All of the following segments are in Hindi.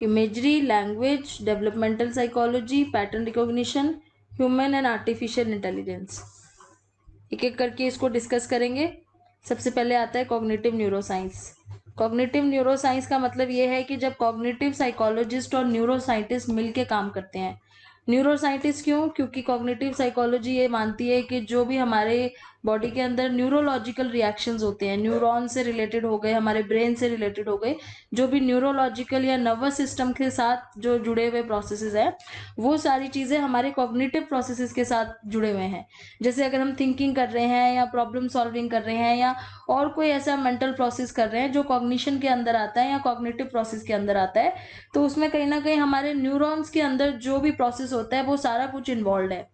Imagery, language, developmental psychology, pattern recognition, human and artificial intelligence. एक एक करके इसको डिस्कस करेंगे। सबसे पहले आता है कॉग्निटिव न्यूरोसाइंस। कॉग्निटिव न्यूरोसाइंस का मतलब ये है कि जब कॉग्निटिव साइकोलॉजिस्ट और न्यूरोसाइंटिस्ट मिलके काम करते हैं। न्यूरोसाइंटिस्ट क्यों? क्योंकि कॉग्निटिव साइकोलॉजी ये मानती है कि जो भी हमारे बॉडी के अंदर न्यूरोलॉजिकल रिएक्शंस होते हैं, न्यूरॉन से रिलेटेड हो गए, हमारे ब्रेन से रिलेटेड हो गए, जो भी न्यूरोलॉजिकल या नर्वस सिस्टम के साथ जो जुड़े हुए प्रोसेसेस हैं, वो सारी चीजें हमारे कॉग्निटिव प्रोसेसेस के साथ जुड़े हुए हैं। जैसे अगर हम थिंकिंग कर रहे हैं या प्रॉब्लम सॉल्विंग कर रहे हैं या और कोई ऐसा मेंटल प्रोसेस कर रहे हैं जो कॉग्निशन के अंदर आता है या कॉग्निटिव प्रोसेस के अंदर आता है, तो उसमें कहीं ना कहीं हमारे न्यूरॉन्स के अंदर जो भी प्रोसेस होता है वो सारा कुछ इन्वॉल्व है।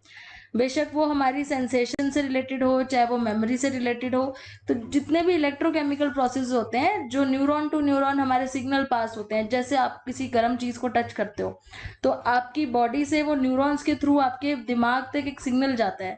बेशक वो हमारी सेंसेशन से रिलेटेड हो, चाहे वो मेमोरी से रिलेटेड हो। तो जितने भी इलेक्ट्रोकेमिकल प्रोसेस होते हैं, जो न्यूरॉन टू न्यूरॉन हमारे सिग्नल पास होते हैं, जैसे आप किसी गर्म चीज को टच करते हो तो आपकी बॉडी से वो न्यूरॉन्स के थ्रू आपके दिमाग तक एक सिग्नल जाता है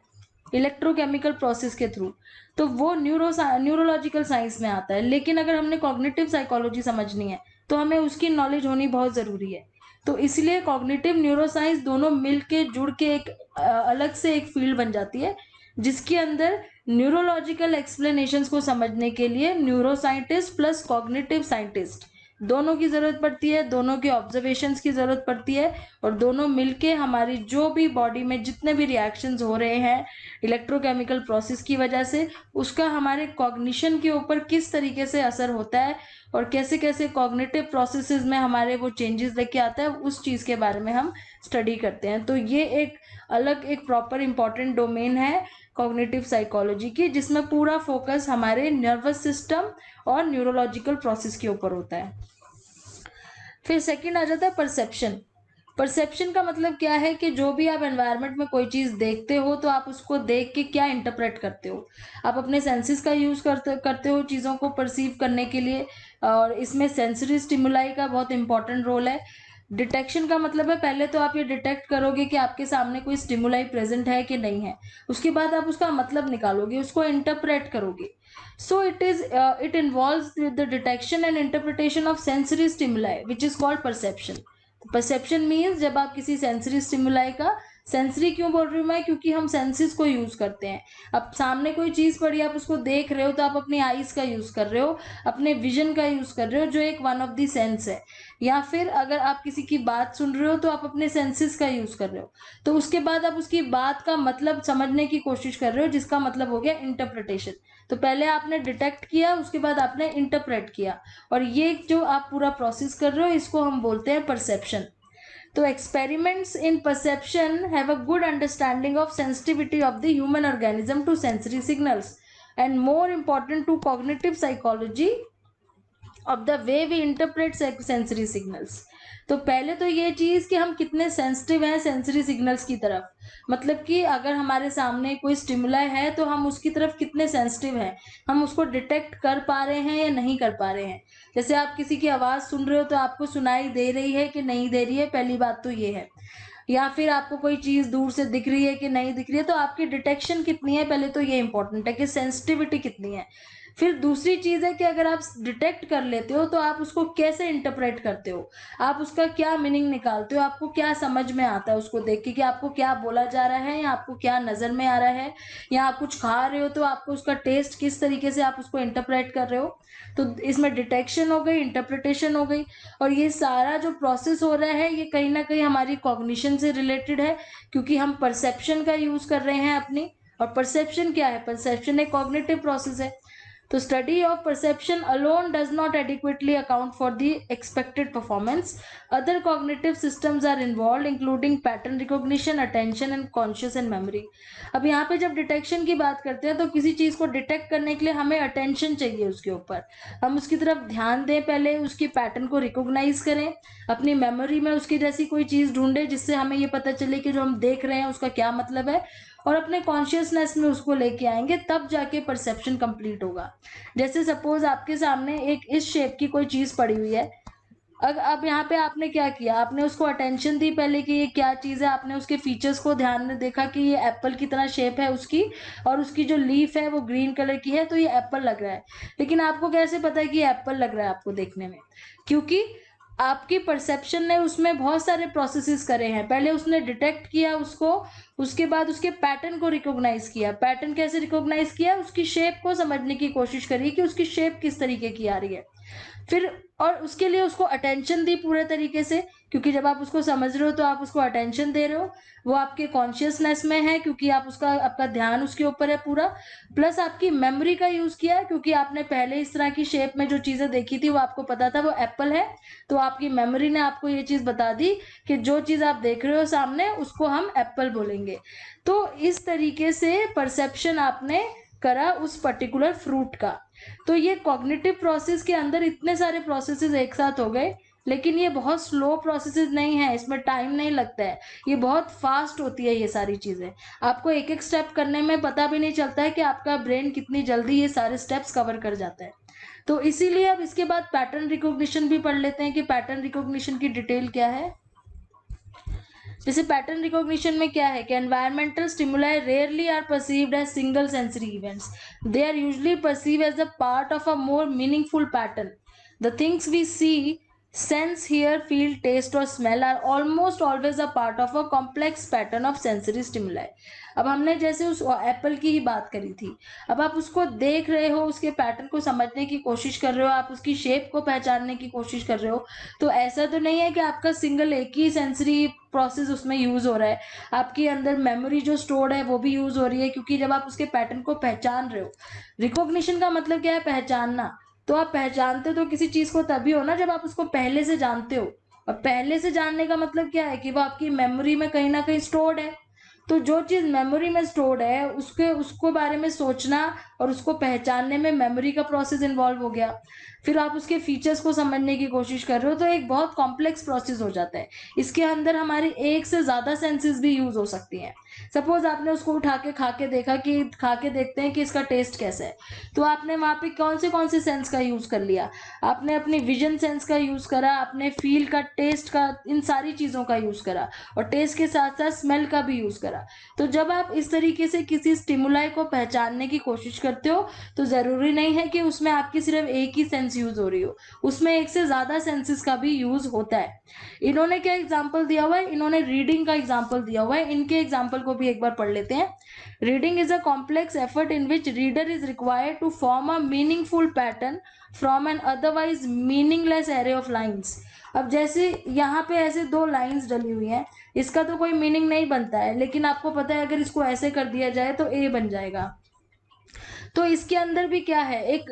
इलेक्ट्रोकेमिकल प्रोसेस के थ्रू। तो वो न्यूरोलॉजिकल साइंस में आता है। लेकिन अगर हमने कॉग्निटिव साइकोलॉजी समझनी है तो हमें उसकी नॉलेज होनी बहुत जरूरी है। तो इसलिए कॉग्निटिव न्यूरोसाइंस दोनों मिलके जुड़ के एक अलग से एक फील्ड बन जाती है, जिसके अंदर न्यूरोलॉजिकल एक्सप्लेनेशंस को समझने के लिए न्यूरोसाइंटिस्ट प्लस कॉग्निटिव साइंटिस्ट दोनों की जरूरत पड़ती है, दोनों के ऑब्जर्वेशंस की जरूरत पड़ती है, और दोनों मिलके हमारी जो भी बॉडी में जितने भी रिएक्शंस हो रहे हैं इलेक्ट्रोकेमिकल प्रोसेस की वजह से, उसका हमारे कॉग्निशन के ऊपर किस तरीके से असर होता है और कैसे कैसे कॉग्निटिव प्रोसेसेस में हमारे वो चेंजेस लेके आता है, उस चीज के बारे में हम स्टडी करते हैं। तो ये एक अलग एक प्रॉपर इंपॉर्टेंट डोमेन है कॉग्निटिव साइकोलॉजी की, जिसमें पूरा फोकस हमारे नर्वस सिस्टम और न्यूरोलॉजिकल प्रोसेस के ऊपर होता है। फिर सेकंड आ जाता है परसेप्शन। परसेप्शन का मतलब क्या है कि जो भी आप एनवायरनमेंट में कोई चीज देखते हो तो आप उसको देख के क्या इंटरप्रेट करते हो। आप अपने सेंसेस का यूज करते हो चीजों को परसीव करने के लिए, और इसमें सेंसरी स्टिमुलाई का बहुत इंपॉर्टेंट रोल है। डिटेक्शन का मतलब है पहले तो आप ये डिटेक्ट करोगे कि आपके सामने कोई स्टिमुलाई प्रेजेंट है कि नहीं है, उसके बाद आप उसका मतलब निकालोगे, उसको इंटरप्रेट करोगे। So it involves the detection and interpretation of sensory stimuli, which is called perception. Perception means जब आप किसी सेंसरी स्टिमुलाई का, सेंसरी क्यों बोल रही हूँ मैं, क्योंकि हम सेंसेस को यूज करते हैं। अब सामने कोई चीज पड़ी, आप उसको देख रहे हो तो आप अपनी आईज का यूज कर रहे हो, अपने विजन का यूज कर रहे हो, जो एक वन ऑफ द सेंस है। या फिर अगर आप किसी की बात सुन रहे हो तो आप अपने सेंसेस का यूज कर रहे हो। तो उसके बाद आप उसकी बात का मतलब समझने की कोशिश कर रहे हो, जिसका मतलब हो गया इंटरप्रिटेशन। तो पहले आपने डिटेक्ट किया, उसके बाद आपने इंटरप्रेट किया, और ये जो आप पूरा प्रोसेस कर रहे हो इसको हम बोलते हैं परसेप्शन। तो experiments in perception have a good understanding of sensitivity of the human organism to sensory signals, and more important to cognitive psychology of the way we interpret sensory signals। तो पहले तो ये चीज कि हम कितने सेंसिटिव हैं सेंसरी सिग्नल्स की तरफ, मतलब कि अगर हमारे सामने कोई स्टिमुलाई है तो हम उसकी तरफ कितने सेंसिटिव हैं, हम उसको डिटेक्ट कर पा रहे हैं या नहीं कर पा रहे हैं। जैसे आप किसी की आवाज सुन रहे हो तो आपको सुनाई दे रही है कि नहीं दे रही है, पहली बात तो ये है। या फिर आपको कोई चीज दूर से दिख रही है कि नहीं दिख रही है, तो आपकी डिटेक्शन कितनी है, पहले तो ये इंपॉर्टेंट है कि सेंसिटिविटी कितनी है। फिर दूसरी चीज है कि अगर आप डिटेक्ट कर लेते हो तो आप उसको कैसे इंटरप्रेट करते हो, आप उसका क्या मीनिंग निकालते हो, आपको क्या समझ में आता है उसको देख के कि आपको क्या बोला जा रहा है, या आपको क्या नजर में आ रहा है, या आप कुछ खा रहे हो तो आपको उसका टेस्ट किस तरीके से आप उसको इंटरप्रेट कर रहे हो। तो इसमें डिटेक्शन हो गई, इंटरप्रिटेशन हो गई, और ये सारा जो प्रोसेस हो रहा है ये कहीं ना कहीं हमारी कॉग्निशन से रिलेटेड है, क्योंकि हम परसेप्शन का यूज कर रहे हैं अपनी। और परसेप्शन क्या है? परसेप्शन एक कॉग्निटिव प्रोसेस है। तो study of perception alone does not adequately account for the expected performance. Other cognitive systems are involved, including pattern recognition, attention and conscious and memory. अब यहाँ पे जब डिटेक्शन की बात करते हैं तो किसी चीज को डिटेक्ट करने के लिए हमें अटेंशन चाहिए उसके ऊपर, हम उसकी तरफ ध्यान दें, पहले उसकी पैटर्न को रिकॉग्नाइज करें, अपनी मेमोरी में उसकी जैसी कोई चीज ढूंढे जिससे हमें ये पता चले कि जो हम देख रहे हैं उसका क्या मतलब है, और अपने कॉन्शियसनेस में उसको लेके आएंगे, तब जाके परसेप्शन कंप्लीट होगा। जैसे सपोज आपके सामने एक इस शेप की कोई चीज पड़ी हुई है, अब यहाँ पे आपने क्या किया, आपने उसको अटेंशन दी पहले कि ये क्या चीज है, आपने उसके फीचर्स को ध्यान में देखा कि ये एप्पल की तरह शेप है उसकी, और उसकी जो लीफ है वो ग्रीन कलर की है, तो ये एप्पल लग रहा है। लेकिन आपको कैसे पता है कि ये एप्पल लग रहा है आपको देखने में? क्योंकि आपकी परसेप्शन ने उसमें बहुत सारे प्रोसेसेस करे हैं। पहले उसने डिटेक्ट किया उसको, उसके बाद उसके पैटर्न को रिकॉग्नाइज किया। पैटर्न कैसे रिकॉग्नाइज किया? उसकी शेप को समझने की कोशिश करी कि उसकी शेप किस तरीके की आ रही है। फिर और उसके लिए उसको अटेंशन दी पूरे तरीके से, क्योंकि जब आप उसको समझ रहे हो तो आप उसको अटेंशन दे रहे हो, वो आपके कॉन्शियसनेस में है क्योंकि आप उसका आपका ध्यान उसके ऊपर है पूरा। प्लस आपकी मेमोरी का यूज किया क्योंकि आपने पहले इस तरह की शेप में जो चीजें देखी थी वो आपको पता था वो एप्पल है, तो आपकी मेमोरी ने आपको ये चीज बता दी कि जो चीज आप देख रहे हो सामने उसको हम एप्पल बोलेंगे। तो इस तरीके से परसेप्शन आपने करा उस पर्टिकुलर फ्रूट का। तो ये कॉग्निटिव प्रोसेस के अंदर इतने सारे प्रोसेसेस एक साथ हो गए, लेकिन ये बहुत स्लो प्रोसेसेस नहीं है, इसमें टाइम नहीं लगता है, ये बहुत फास्ट होती है ये सारी चीजें। आपको एक एक स्टेप करने में पता भी नहीं चलता है कि आपका ब्रेन कितनी जल्दी ये सारे स्टेप्स कवर कर जाता है। तो इसीलिए अब इसके बाद पैटर्न रिकॉग्निशन भी पढ़ लेते हैं कि पैटर्न रिकॉग्निशन की डिटेल क्या है। जैसे पैटर्न रिकॉग्निशन में क्या है कि environmental stimuli rarely are perceived as single sensory events, they are usually perceived as a part of a more meaningful pattern. The things we see, sense, hear, feel, taste और smell are almost always a part of a complex pattern of sensory stimuli। अब हमने जैसे उस एप्पल की ही बात करी थी, अब आप उसको देख रहे हो, उसके पैटर्न को समझने की कोशिश कर रहे हो, आप उसकी शेप को पहचानने की कोशिश कर रहे हो, तो ऐसा तो नहीं है कि आपका सिंगल एक ही सेंसरी प्रोसेस उसमें यूज हो रहा है। आपके अंदर मेमोरी जो स्टोर्ड है वो भी यूज हो रही है, क्योंकि जब आप उसके पैटर्न को पहचान रहे हो, रिकॉग्निशन का मतलब क्या है? पहचानना। तो आप पहचानते तो किसी चीज को तभी हो ना जब आप उसको पहले से जानते हो, और पहले से जानने का मतलब क्या है कि वो आपकी मेमोरी में कहीं ना कहीं स्टोर्ड है। तो जो चीज मेमोरी में स्टोर्ड है उसके उसको बारे में सोचना और उसको पहचानने में मेमोरी का प्रोसेस इन्वॉल्व हो गया। फिर आप उसके फीचर्स को समझने की कोशिश कर रहे हो, तो एक बहुत कॉम्प्लेक्स प्रोसेस हो जाता है। इसके अंदर हमारी एक से ज्यादा सेंसेस भी यूज हो सकती हैं। सपोज आपने उसको उठा के खा के देखा कि खा के देखते हैं कि इसका टेस्ट कैसा है, तो आपने वहां पे कौन से सेंस का यूज कर लिया? आपने अपनी विजन सेंस का यूज करा, आपने फील का, टेस्ट का, इन सारी चीजों का यूज करा, और टेस्ट के साथ साथ स्मेल का भी यूज करा। तो जब आप इस तरीके से किसी स्टिमुलाई को पहचानने की कोशिश करते हो, तो जरूरी नहीं है कि उसमें आपकी सिर्फ एक ही सेंस यूज हो रही हो, उसमें एक से ज्यादा सेंसेस का भी यूज होता है। इन्होंने क्या एग्जाम्पल दिया हुआ है? इन्होंने रीडिंग का एग्जाम्पल दिया हुआ है। इनके एग्जाम्पल को भी एक बार पढ़ लेते हैं। Reading is a complex effort in which reader is required to form a meaningful pattern from an otherwise meaningless array of lines. अब जैसे यहाँ पे ऐसे दो लाइंस डली हुई हैं, इसका तो कोई मीनिंग नहीं बनता है, लेकिन आपको पता है अगर इसको ऐसे कर दिया जाए तो ए बन जाएगा। तो इसके अंदर भी क्या है? एक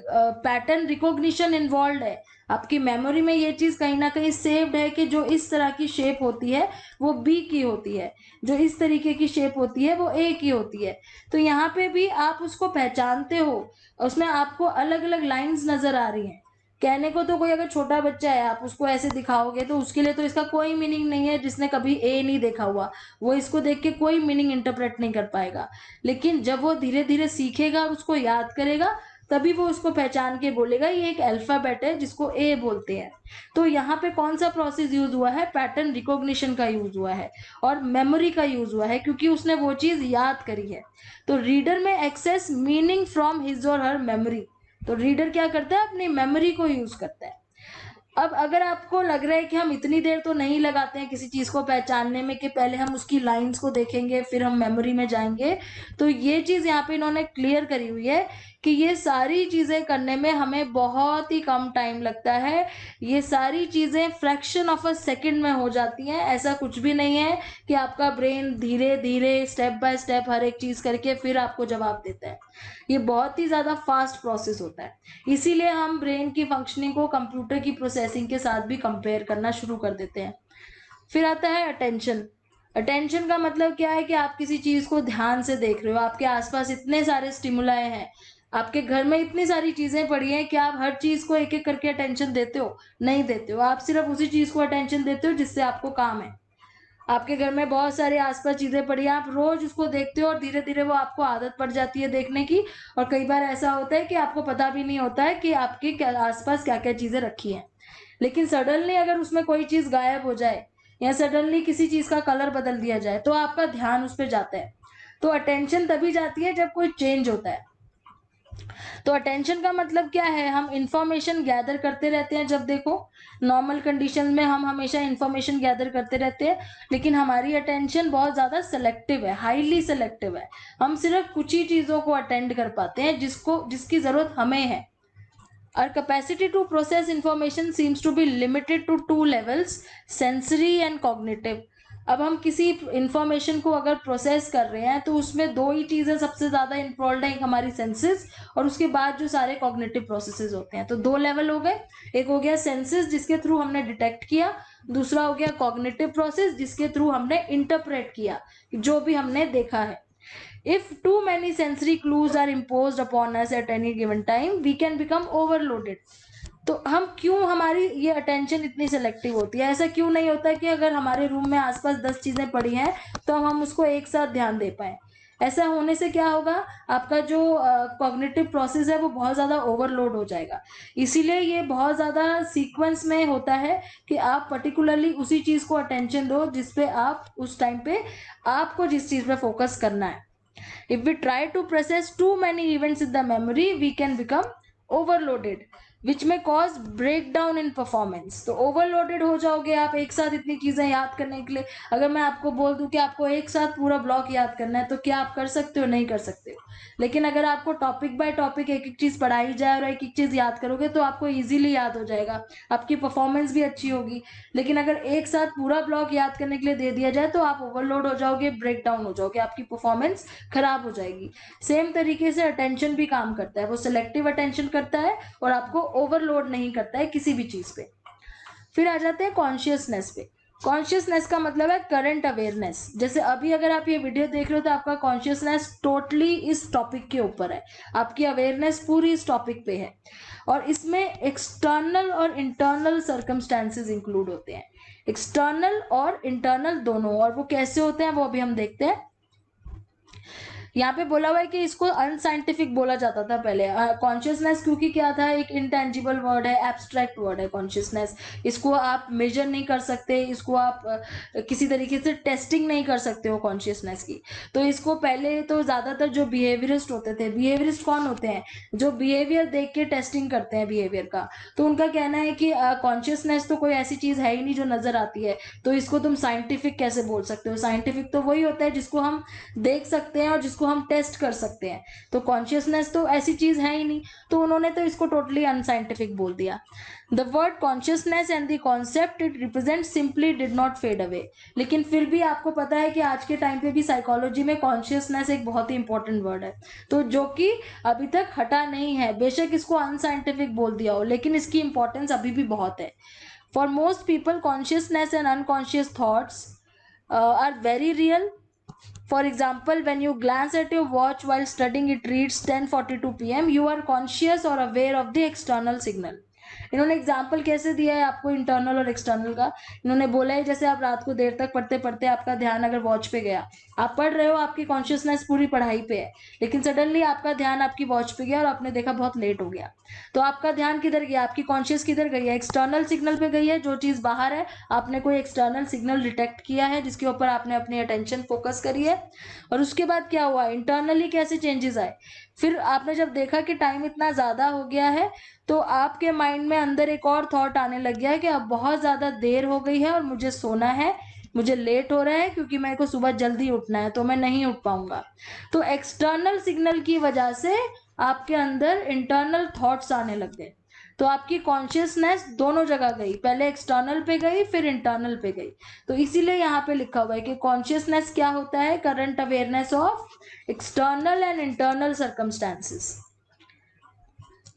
पैटर्न रिकॉग्निशन इन्वॉल्व है। आपकी मेमोरी में ये चीज कहीं ना कहीं सेव्ड है कि जो इस तरह की शेप होती है वो बी की होती है, जो इस तरीके की शेप होती है वो ए की होती है। तो यहाँ पे भी आप उसको पहचानते हो, उसमें आपको अलग अलग लाइंस नजर आ रही हैं। कहने को तो कोई अगर छोटा बच्चा है आप उसको ऐसे दिखाओगे तो उसके लिए तो इसका कोई मीनिंग नहीं है, जिसने कभी ए नहीं देखा हुआ वो इसको देख के कोई मीनिंग इंटरप्रेट नहीं कर पाएगा। लेकिन जब वो धीरे धीरे सीखेगा और उसको याद करेगा, तभी वो उसको पहचान के बोलेगा ये एक अल्फाबेट है जिसको ए बोलते हैं। तो यहाँ पे कौन सा प्रोसेस यूज हुआ है? पैटर्न रिकॉग्निशन का यूज हुआ है और मेमोरी का यूज हुआ है, क्योंकि उसने वो चीज याद करी है। तो रीडर में एक्सेस मीनिंग फ्रॉम हिज और हर मेमोरी। तो रीडर क्या करता है? अपनी मेमोरी को यूज करता है। अब अगर आपको लग रहा है कि हम इतनी देर तो नहीं लगाते हैं किसी चीज को पहचानने में कि पहले हम उसकी लाइंस को देखेंगे फिर हम मेमोरी में जाएंगे, तो ये चीज यहाँ पे इन्होंने क्लियर करी हुई है कि ये सारी चीजें करने में हमें बहुत ही कम टाइम लगता है। ये सारी चीजें फ्रैक्शन ऑफ अ सेकंड में हो जाती हैं। ऐसा कुछ भी नहीं है कि आपका ब्रेन धीरे धीरे स्टेप बाय स्टेप हर एक चीज करके फिर आपको जवाब देता है। ये बहुत ही ज्यादा फास्ट प्रोसेस होता है। इसीलिए हम ब्रेन की फंक्शनिंग को कंप्यूटर की प्रोसेसिंग के साथ भी कंपेयर करना शुरू कर देते हैं। फिर आता है अटेंशन। अटेंशन का मतलब क्या है कि आप किसी चीज को ध्यान से देख रहे हो, आपके आसपास इतने सारे स्टिमुलाई हैं, आपके घर में इतनी सारी चीजें पड़ी हैं कि आप हर चीज को एक एक करके अटेंशन देते हो? नहीं देते हो। आप सिर्फ उसी चीज को अटेंशन देते हो जिससे आपको काम है। आपके घर में बहुत सारी आसपास चीजें पड़ी हैं, आप रोज उसको देखते हो और धीरे धीरे वो आपको आदत पड़ जाती है देखने की। और कई बार ऐसा होता है कि आपको पता भी नहीं होता है कि आपके आसपास क्या क्या चीजें रखी हैं। लेकिन सडनली अगर उसमें कोई चीज गायब हो जाए या सडनली किसी चीज का कलर बदल दिया जाए तो आपका ध्यान उस पर जाता है। तो अटेंशन तभी जाती है जब कोई चेंज होता है। तो अटेंशन का मतलब क्या है, हम इंफॉर्मेशन गैदर करते रहते हैं। जब देखो नॉर्मल कंडीशन में हम हमेशा इंफॉर्मेशन गैदर करते रहते हैं, लेकिन हमारी अटेंशन बहुत ज़्यादा सेलेक्टिव है, हाईली सेलेक्टिव है। हम सिर्फ कुछ ही चीज़ों को अटेंड कर पाते हैं जिसकी ज़रूरत हमें है। Our capacity to process information seems to be limited to two levels, sensory and cognitive. अब हम किसी इंफॉर्मेशन को अगर प्रोसेस कर रहे हैं तो उसमें दो ही चीज़ें सबसे ज़्यादा इन्वॉल्व है, एक हमारी सेंसेस और उसके बाद जो सारे कॉग्निटिव प्रोसेसेस होते हैं। तो दो लेवल हो गए, एक हो गया सेंसेस जिसके थ्रू हमने डिटेक्ट किया, दूसरा हो गया कॉग्निटिव प्रोसेस जिसके थ्रू हमने इंटरप्रेट किया जो भी हमने देखा है। If too many sensory clues are imposed upon us at any given time, we can become overloaded. तो हम क्यों, हमारी ये अटेंशन इतनी सेलेक्टिव होती है? ऐसा क्यों नहीं होता कि अगर हमारे रूम में आसपास 10 चीजें पड़ी हैं तो हम उसको एक साथ ध्यान दे पाए? ऐसा होने से क्या होगा, आपका जो कॉग्निटिव प्रोसेस है वो बहुत ज़्यादा ओवरलोड हो जाएगा। इसीलिए ये बहुत ज़्यादा सीक्वेंस में होता है कि आप पर्टिकुलरली उसी चीज़ को अटेंशन दो जिस पे आप उस टाइम पे आपको जिस चीज़ पे फोकस करना है। If we try to process too many events in the memory, we can become overloaded, which may cause breakdown in performance. तो overloaded हो जाओगे आप एक साथ इतनी चीजें याद करने के लिए। अगर मैं आपको बोल दूं कि आपको एक साथ पूरा ब्लॉक याद करना है तो क्या आप कर सकते हो? नहीं कर सकते हो। लेकिन अगर आपको टॉपिक बाय टॉपिक एक एक चीज पढ़ाई जाए और एक एक चीज याद करोगे तो आपको इजीली याद हो जाएगा, आपकी परफॉर्मेंस भी अच्छी होगी। लेकिन अगर एक साथ पूरा ब्लॉक याद करने के लिए दे दिया जाए तो आप ओवरलोड हो जाओगे, ब्रेक डाउन हो जाओगे, आपकी परफॉर्मेंस खराब हो जाएगी। सेम तरीके से अटेंशन भी काम करता है, वो सिलेक्टिव अटेंशन करता है और आपको ओवरलोड नहीं करता है किसी भी चीज पे। फिर आ जाते हैं कॉन्शियसनेस पे। कॉन्शियसनेस का मतलब है करंट अवेयरनेस। जैसे अभी अगर आप ये वीडियो देख रहे हो तो आपका कॉन्शियसनेस टोटली इस टॉपिक के ऊपर है, आपकी अवेयरनेस पूरी इस टॉपिक पे है। और इसमें एक्सटर्नल और इंटरनल सर्कमस्टेंसेस इंक्लूड होते हैं, एक्सटर्नल और इंटरनल दोनों। और वो कैसे होते हैं वो अभी हम देखते हैं। यहाँ पे बोला हुआ है कि इसको अनसाइंटिफिक बोला जाता था पहले कॉन्शियसनेस, क्योंकि क्या था, एक इंटेंजिबल वर्ड है, एब्स्ट्रैक्ट वर्ड है कॉन्शियसनेस। इसको आप मेजर नहीं कर सकते, इसको आप किसी तरीके से टेस्टिंग नहीं कर सकते हो कॉन्शियसनेस की। तो इसको पहले तो ज्यादातर जो बिहेवियरिस्ट होते थे, बिहेवियरिस्ट कौन होते हैं, जो बिहेवियर देख के टेस्टिंग करते हैं बिहेवियर का, तो उनका कहना है कि कॉन्शियसनेस तो कोई ऐसी चीज है ही नहीं जो नजर आती है, तो इसको तुम साइंटिफिक कैसे बोल सकते हो? साइंटिफिक तो वही होता है जिसको हम देख सकते हैं और जिसको हम टेस्ट कर सकते हैं, तो कॉन्शियसनेस तो ऐसी चीज है ही नहीं। तो उन्होंने तो इसको टोटली अनसाइंटिफिक बोल दिया। The word consciousness and the concept it represent simply did not fade away. लेकिन फिर भी आपको पता है कि आज के टाइम पे भी साइकोलॉजी में कॉन्शियसनेस एक बहुत ही इंपॉर्टेंट वर्ड है, तो जो कि अभी तक हटा नहीं है। बेशक इसको अनसाइंटिफिक बोल दिया हो लेकिन इसकी इंपॉर्टेंस अभी भी बहुत है। For most people consciousness and unconscious thoughts are very real. For example, when you glance at your watch while studying, it reads 10:42 p.m. You are conscious or aware of the external signal. इन्होंने एग्जाम्पल कैसे दिया है आपको इंटरनल और एक्सटर्नल का? इन्होंने बोला है जैसे आप रात को देर तक पढ़ते पढ़ते आपका ध्यान अगर वॉच पे गया, आप पढ़ रहे हो, आपकी कॉन्शियसनेस पूरी पढ़ाई पे है, लेकिन सडनली आपका ध्यान आपकी वॉच पे गया और आपने देखा बहुत लेट हो गया, तो आपका ध्यान किधर गया, आपकी कॉन्शियस किधर गई है? एक्सटर्नल सिग्नल पे गई है, जो चीज बाहर है, आपने कोई एक्सटर्नल सिग्नल डिटेक्ट किया है जिसके ऊपर आपने अपनी अटेंशन फोकस करी है। और उसके बाद क्या हुआ, इंटरनली कैसे चेंजेस आए? फिर आपने जब देखा कि टाइम इतना ज्यादा हो गया है तो आपके माइंड में अंदर एक और थॉट आने लग गया है कि अब बहुत ज्यादा देर हो गई है और मुझे सोना है, मुझे लेट हो रहा है क्योंकि मेरे को सुबह जल्दी उठना है, तो मैं नहीं उठ पाऊंगा। तो एक्सटर्नल सिग्नल की वजह से आपके अंदर इंटरनल थॉट्स आने लग गए, तो आपकी कॉन्शियसनेस दोनों जगह गई, पहले एक्सटर्नल पे गई फिर इंटरनल पे गई। तो इसीलिए यहाँ पे लिखा हुआ है कि कॉन्शियसनेस क्या होता है, current awareness of external and internal circumstances.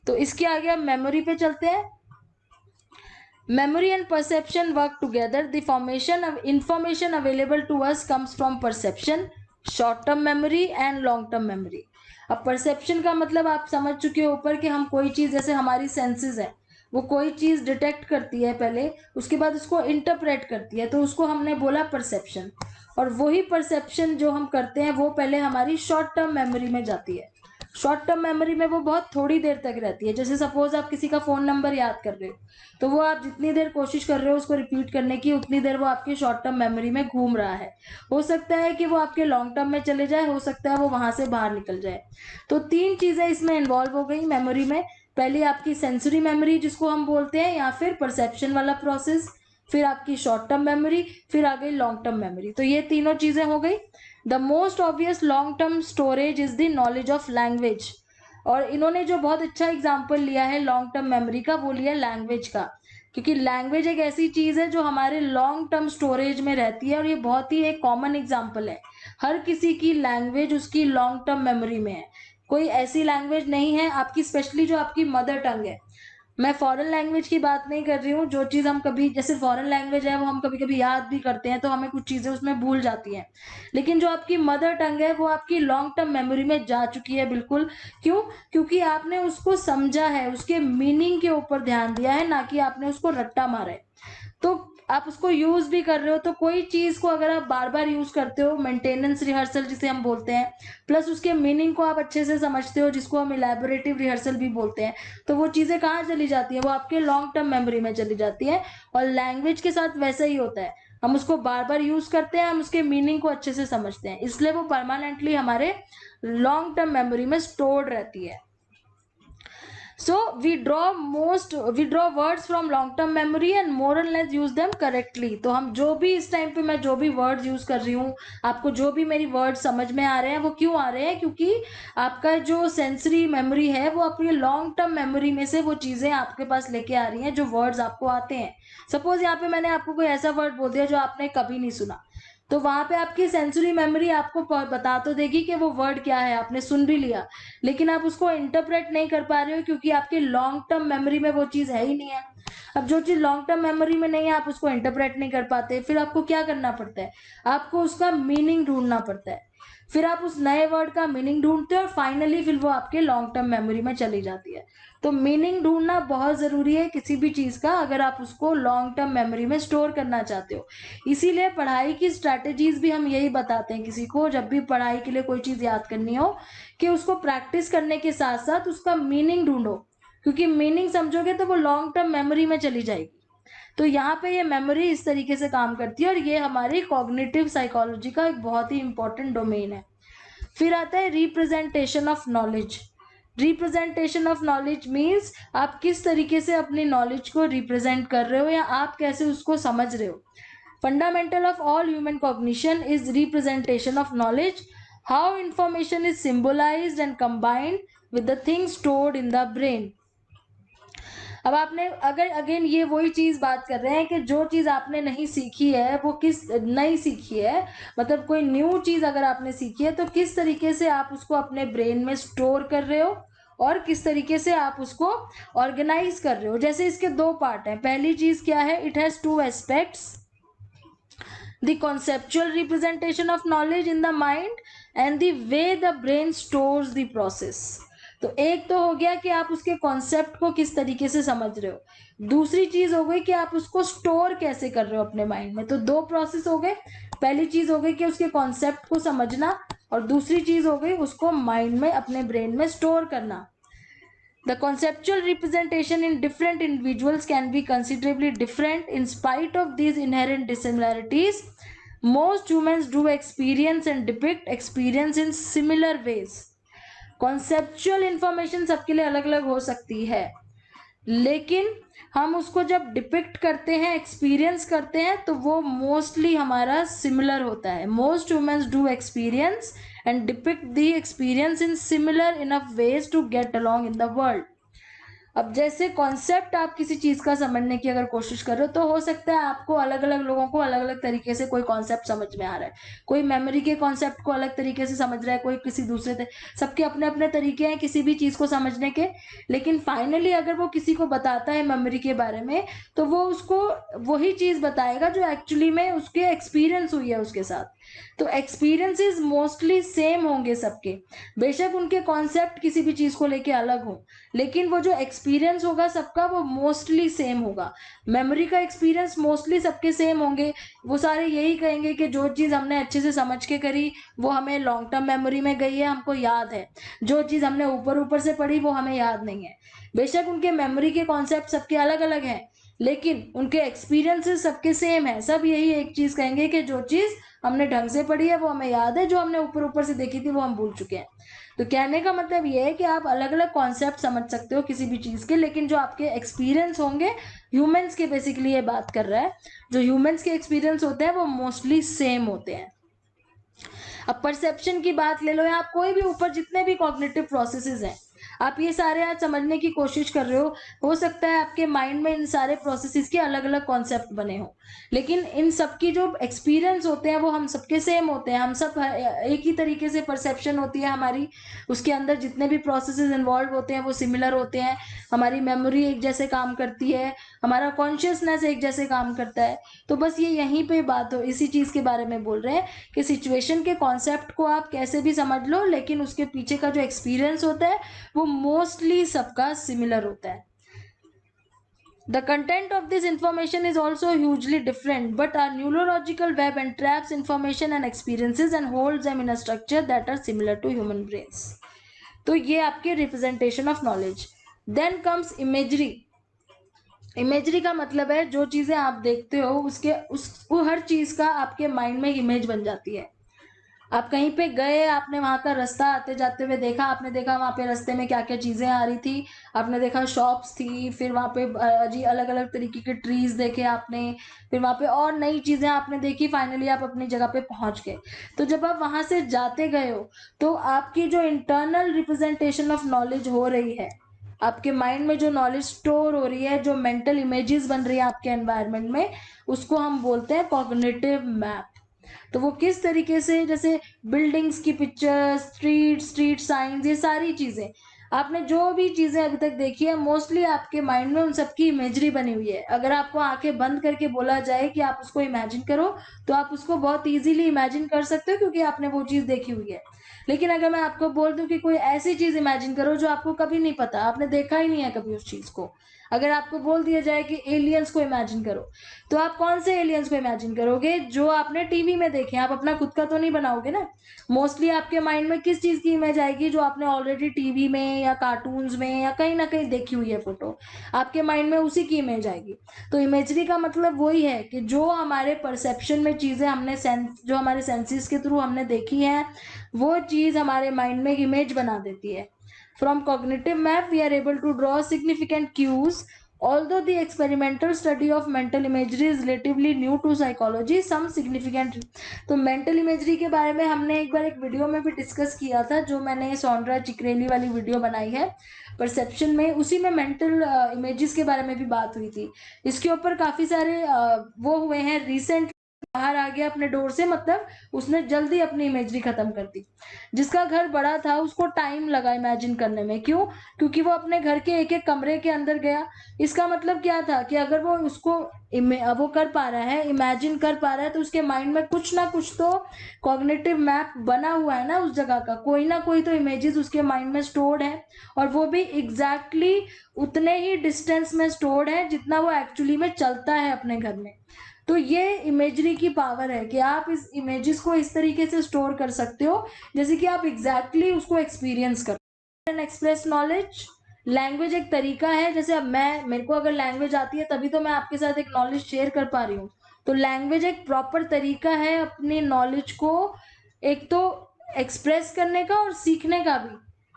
तो इसके आगे अब मेमोरी पे चलते हैं। Memory and perception work together. The formation of information available to us comes from perception, short term memory and long term memory. अब परसेप्शन का मतलब आप समझ चुके हो ऊपर कि हम कोई चीज, जैसे हमारी सेंसेस है, वो कोई चीज डिटेक्ट करती है पहले, उसके बाद उसको इंटरप्रेट करती है, तो उसको हमने बोला परसेप्शन। और वही परसेप्शन जो हम करते हैं वो पहले हमारी शॉर्ट टर्म मेमोरी में जाती है। शॉर्ट टर्म मेमोरी में वो बहुत थोड़ी देर तक रहती है। जैसे सपोज आप किसी का फोन नंबर याद कर रहे हो, तो वो आप जितनी देर कोशिश कर रहे हो उसको रिपीट करने की, उतनी देर वो आपके शॉर्ट टर्म मेमोरी में घूम रहा है। हो सकता है कि वो आपके लॉन्ग टर्म में चले जाए, हो सकता है वो वहां से बाहर निकल जाए। तो 3 चीजें इसमें इन्वॉल्व हो गई मेमोरी में। पहली आपकी सेंसरी मेमोरी जिसको हम बोलते हैं, या फिर परसेप्शन वाला प्रोसेस, फिर आपकी शॉर्ट टर्म मेमोरी, फिर आ गई लॉन्ग टर्म मेमोरी। तो ये तीनों चीजें हो गई। The most obvious long term storage is the knowledge of language. और इन्होंने जो बहुत अच्छा एग्जाम्पल लिया है लॉन्ग टर्म मेमोरी का, वो लिया लैंग्वेज का, क्योंकि लैंग्वेज एक ऐसी चीज है जो हमारे लॉन्ग टर्म स्टोरेज में रहती है, और ये बहुत ही एक कॉमन एग्जाम्पल है। हर किसी की लैंग्वेज उसकी लॉन्ग टर्म मेमोरी में है। कोई ऐसी लैंग्वेज नहीं है आपकी, स्पेशली जो आपकी मदर टंग है। मैं फॉरेन लैंग्वेज की बात नहीं कर रही हूँ, जो चीज़ हम कभी, जैसे फॉरेन लैंग्वेज है वो हम कभी कभी याद भी करते हैं तो हमें कुछ चीज़ें उसमें भूल जाती हैं, लेकिन जो आपकी मदर टंग है वो आपकी लॉन्ग टर्म मेमोरी में जा चुकी है बिल्कुल। क्यों? क्योंकि आपने उसको समझा है, उसके मीनिंग के ऊपर ध्यान दिया है, ना कि आपने उसको रट्टा मारा है। तो आप उसको यूज भी कर रहे हो, तो कोई चीज को अगर आप बार बार यूज करते हो, मेंटेनेंस रिहर्सल जिसे हम बोलते हैं, प्लस उसके मीनिंग को आप अच्छे से समझते हो, जिसको हम इलेबोरेटिव रिहर्सल भी बोलते हैं, तो वो चीजें कहाँ चली जाती है? वो आपके लॉन्ग टर्म मेमोरी में चली जाती है। और लैंग्वेज के साथ वैसा ही होता है, हम उसको बार बार यूज करते हैं, हम उसके मीनिंग को अच्छे से समझते हैं, इसलिए वो परमानेंटली हमारे लॉन्ग टर्म मेमोरी में स्टोर्ड रहती है। So we draw words from long term memory and more or less use them correctly. तो हम जो भी इस टाइम पे, मैं जो भी वर्ड्स यूज कर रही हूँ, आपको जो भी मेरी वर्ड्स समझ में आ रहे हैं, वो क्यों आ रहे हैं? क्योंकि आपका जो सेंसरी मेमोरी है वो अपनी लॉन्ग टर्म मेमोरी में से वो चीजें आपके पास लेके आ रही हैं जो वर्ड्स आपको आते हैं। सपोज यहाँ पे मैंने आपको कोई ऐसा वर्ड बोल दिया जो आपने कभी नहीं सुना, तो वहां पे आपकी सेंसरी मेमोरी आपको बता तो देगी कि वो वर्ड क्या है, आपने सुन भी लिया, लेकिन आप उसको इंटरप्रेट नहीं कर पा रहे हो क्योंकि आपकी लॉन्ग टर्म मेमोरी में वो चीज है ही नहीं है। अब जो चीज लॉन्ग टर्म मेमोरी में नहीं है, आप उसको इंटरप्रेट नहीं कर पाते, फिर आपको क्या करना पड़ता है? आपको उसका मीनिंग ढूंढना पड़ता है। फिर आप उस नए वर्ड का मीनिंग ढूंढते हो और फाइनली फिर वो आपके लॉन्ग टर्म मेमोरी में चली जाती है। तो मीनिंग ढूंढना बहुत जरूरी है किसी भी चीज का, अगर आप उसको लॉन्ग टर्म मेमोरी में स्टोर करना चाहते हो। इसीलिए पढ़ाई की स्ट्रैटेजीज भी हम यही बताते हैं किसी को, जब भी पढ़ाई के लिए कोई चीज याद करनी हो, कि उसको प्रैक्टिस करने के साथ साथ उसका मीनिंग ढूंढो, क्योंकि मीनिंग समझोगे तो वो लॉन्ग टर्म मेमोरी में चली जाएगी। तो यहाँ पे ये मेमोरी इस तरीके से काम करती है, और ये हमारी कॉग्निटिव साइकोलॉजी का एक बहुत ही इंपॉर्टेंट डोमेन है। फिर आता है representation of knowledge. Representation of knowledge means आप किस तरीके से अपनी नॉलेज को रिप्रेजेंट कर रहे हो, या आप कैसे उसको समझ रहे हो। Fundamental of all human cognition is representation of knowledge, how information is symbolized and combined with the things stored in the brain. अब आपने अगर अगेन ये वही चीज बात कर रहे हैं कि जो चीज आपने नहीं सीखी है वो किस नहीं सीखी है, मतलब कोई न्यू चीज अगर आपने सीखी है तो किस तरीके से आप उसको अपने ब्रेन में स्टोर कर रहे हो, और किस तरीके से आप उसको ऑर्गेनाइज कर रहे हो। जैसे इसके 2 पार्ट हैं। पहली चीज क्या है? It has 2 aspects, the conceptual representation of knowledge in the mind and the way the brain stores the process। तो एक तो हो गया कि आप उसके कॉन्सेप्ट को किस तरीके से समझ रहे हो, दूसरी चीज हो गई कि आप उसको स्टोर कैसे कर रहे हो अपने माइंड में। तो 2 प्रोसेस हो गए। पहली चीज हो गई कि उसके कॉन्सेप्ट को समझना, और दूसरी चीज हो गई उसको माइंड में, अपने ब्रेन में स्टोर करना। The conceptual representation in different individuals can be considerably different. In spite of these inherent dissimilarities, most humans do experience and depict experience in similar ways. Conceptual information सबके लिए अलग अलग हो सकती है, लेकिन हम उसको जब डिपिक्ट करते हैं, एक्सपीरियंस करते हैं, तो वो मोस्टली हमारा सिमिलर होता है। Most humans do experience and depict the experience in similar enough ways to get along in the world. अब जैसे कॉन्सेप्ट आप किसी चीज का समझने की अगर कोशिश कर रहे हो, तो हो सकता है आपको अलग अलग लोगों को अलग अलग तरीके से कोई कॉन्सेप्ट समझ में आ रहा है। कोई मेमोरी के कॉन्सेप्ट को अलग तरीके से समझ रहा है, कोई किसी दूसरे सबके अपने अपने तरीके हैं किसी भी चीज को समझने के। लेकिन फाइनली अगर वो किसी को बताता है मेमोरी के बारे में, तो वो उसको वही चीज बताएगा जो एक्चुअली में उसके एक्सपीरियंस हुई है उसके साथ। तो एक्सपीरियंसेस मोस्टली सेम होंगे सबके, बेशक उनके कॉन्सेप्ट किसी भी चीज को लेके अलग हो, लेकिन वो जो एक्सपीरियंस एक्सपीरियंस होगा सबका वो मोस्टली सेम होगा। मेमोरी का एक्सपीरियंस मोस्टली सबके सेम होंगे। वो सारे यही कहेंगे कि जो चीज़ हमने अच्छे से समझ के करी वो हमें लॉन्ग टर्म मेमोरी में गई है, हमको याद है। जो चीज़ हमने ऊपर ऊपर से पढ़ी वो हमें याद नहीं है। बेशक उनके मेमोरी के कॉन्सेप्ट सबके अलग अलग हैं, लेकिन उनके एक्सपीरियंसेस सबके सेम है। सब यही एक चीज़ कहेंगे कि जो चीज़ हमने ढंग से पढ़ी है वो हमें याद है, जो हमने ऊपर ऊपर से देखी थी वो हम भूल चुके हैं। तो कहने का मतलब ये है कि आप अलग अलग कॉन्सेप्ट समझ सकते हो किसी भी चीज़ के, लेकिन जो आपके एक्सपीरियंस होंगे ह्यूमंस के, बेसिकली ये बात कर रहा है, जो ह्यूमंस के एक्सपीरियंस होते हैं वो मोस्टली सेम होते हैं। अब परसेप्शन की बात ले लो, या आप कोई भी ऊपर जितने भी कॉग्निटिव प्रोसेसेस हैं, आप ये सारे आज समझने की कोशिश कर रहे हो सकता है आपके माइंड में इन सारे प्रोसेसेस के अलग अलग कॉन्सेप्ट बने हो, लेकिन इन सब की जो एक्सपीरियंस होते हैं वो हम सबके सेम होते हैं। हम सब एक ही तरीके से परसेप्शन होती है हमारी, उसके अंदर जितने भी प्रोसेसेस इन्वॉल्व होते हैं वो सिमिलर होते हैं। हमारी मेमोरी एक जैसे काम करती है, हमारा कॉन्शियसनेस एक जैसे काम करता है। तो बस ये यहीं पे बात हो, इसी चीज़ के बारे में बोल रहे हैं कि सिचुएशन के कॉन्सेप्ट को आप कैसे भी समझ लो, लेकिन उसके पीछे का जो एक्सपीरियंस होता है वो मोस्टली सबका सिमिलर होता है। The content of this information is also hugely different, but our neurological web entraps information and experiences and holds them in a structure that are similar to human brains. तो ये आपके representation of knowledge. Then comes imagery. Imagery का मतलब है जो चीजें आप देखते हो उसके वो हर चीज का आपके माइंड में इमेज बन जाती है। आप कहीं पे गए, आपने वहां का रास्ता आते जाते हुए देखा, आपने देखा वहां पे रास्ते में क्या क्या चीजें आ रही थी, आपने देखा शॉप्स थी, फिर वहां पे जी अलग अलग तरीके के ट्रीज देखे आपने, फिर वहां पे और नई चीजें आपने देखी, फाइनली आप अपनी जगह पे पहुंच गए। तो जब आप वहां से जाते गए हो तो आपकी जो इंटरनल रिप्रेजेंटेशन ऑफ नॉलेज हो रही है, आपके माइंड में जो नॉलेज स्टोर हो रही है, जो मेंटल इमेजेस बन रही है आपके एनवायरनमेंट में, उसको हम बोलते हैं कॉग्निटिव मैप। तो वो किस तरीके से, जैसे बिल्डिंग्स की पिक्चर्स, स्ट्रीट साइंस, ये सारी चीजें आपने जो भी चीजें अभी तक देखी है मोस्टली आपके माइंड में उन सबकी इमेजरी बनी हुई है। अगर आपको आंखें बंद करके बोला जाए कि आप उसको इमेजिन करो तो आप उसको बहुत इजीली इमेजिन कर सकते हो, क्योंकि आपने वो चीज देखी हुई है। लेकिन अगर मैं आपको बोल दूं कि कोई ऐसी चीज इमेजिन करो जो आपको कभी नहीं पता, आपने देखा ही नहीं है कभी उस चीज को, अगर आपको बोल दिया जाए कि एलियंस को इमेजिन करो, तो आप कौन से एलियंस को इमेजिन करोगे? जो आपने टीवी में देखे, आप अपना खुद का तो नहीं बनाओगे ना। मोस्टली आपके माइंड में किस चीज की इमेज आएगी? जो आपने ऑलरेडी टीवी में या कार्टून्स में या कहीं ना कहीं देखी हुई है फोटो, आपके माइंड में उसी की इमेज आएगी। तो इमेजरी का मतलब वही है कि जो हमारे परसेप्शन में चीजें हमने जो हमारे सेंसेस के थ्रू हमने देखी है, वो चीज हमारे माइंड में एक इमेज बना देती है। From cognitive map, we are able to draw significant cues. Although the experimental study of mental imagery is relatively new to psychology, some significant। तो mental imagery के बारे में हमने एक बार एक वीडियो में भी डिस्कस किया था, जो मैंने सौंड्रा चिकरेली वाली वीडियो बनाई है परसेप्शन में, उसी में मेंटल इमेजेस के बारे में भी बात हुई थी। इसके ऊपर काफी सारे वो हुए हैं रिसेंट, बाहर आ गया अपने डोर से, मतलब उसने जल्दी अपनी इमेजरी खत्म कर दी। जिसका घर बड़ा था उसको टाइम लगा इमेजिन करने में। क्यों? क्योंकि वो अपने घर के एक एक कमरे के अंदर गया। इसका मतलब क्या था कि अगर वो उसको वो कर पा रहा है, इमेजिन कर पा रहा है, तो उसके माइंड में कुछ ना कुछ तो कॉग्निटिव मैप बना हुआ है ना उस जगह का, कोई ना कोई तो इमेजेस उसके माइंड में स्टोर्ड है, और वो भी एग्जैक्टली उतने ही डिस्टेंस में स्टोर्ड है जितना वो एक्चुअली में चलता है अपने घर में। तो ये इमेजरी की पावर है कि आप इस इमेजेस को इस तरीके से स्टोर कर सकते हो जैसे कि आप एग्जैक्टली उसको एक्सपीरियंस कर एंड एक्सप्रेस नॉलेज। लैंग्वेज एक तरीका है, जैसे अब मेरे को अगर लैंग्वेज आती है तभी तो मैं आपके साथ एक नॉलेज शेयर कर पा रही हूँ। तो लैंग्वेज एक प्रॉपर तरीका है अपनी नॉलेज को एक तो एक्सप्रेस करने का और सीखने का भी।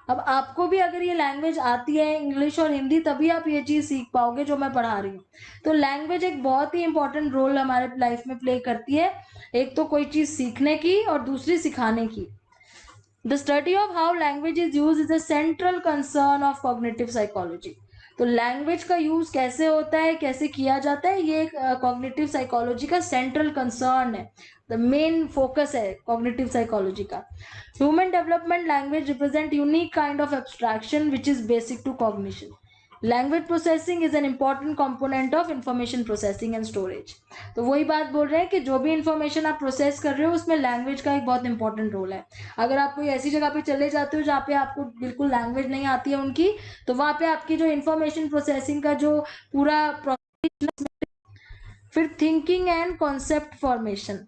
अब आपको भी अगर ये लैंग्वेज आती है इंग्लिश और हिंदी, तभी आप ये चीज सीख पाओगे जो मैं पढ़ा रही हूँ। तो लैंग्वेज एक बहुत ही इंपॉर्टेंट रोल हमारे लाइफ में प्ले करती है, एक तो कोई चीज सीखने की और दूसरी सिखाने की। The study of how language is used is a central concern of cognitive psychology. तो लैंग्वेज का यूज कैसे होता है, कैसे किया जाता है, ये एक कॉग्निटिव साइकोलॉजी का सेंट्रल कंसर्न है, द मेन फोकस है कॉग्निटिव साइकोलॉजी का। Human development language represent unique kind of abstraction which is basic to cognition. Language processing is an important component of information processing and storage. तो वही बात बोल रहे हैं कि जो भी इंफॉर्मेशन आप प्रोसेस कर रहे हो उसमें लैंग्वेज का एक बहुत इंपॉर्टेंट रोल है। अगर आप कोई ऐसी जगह पे चले जाते हो जहाँ पे आपको बिल्कुल लैंग्वेज नहीं आती है उनकी, तो वहाँ पे आपकी जो इंफॉर्मेशन प्रोसेसिंग का जो पूरा प्रोसेस। फिर थिंकिंग एंड कॉन्सेप्ट फॉर्मेशन,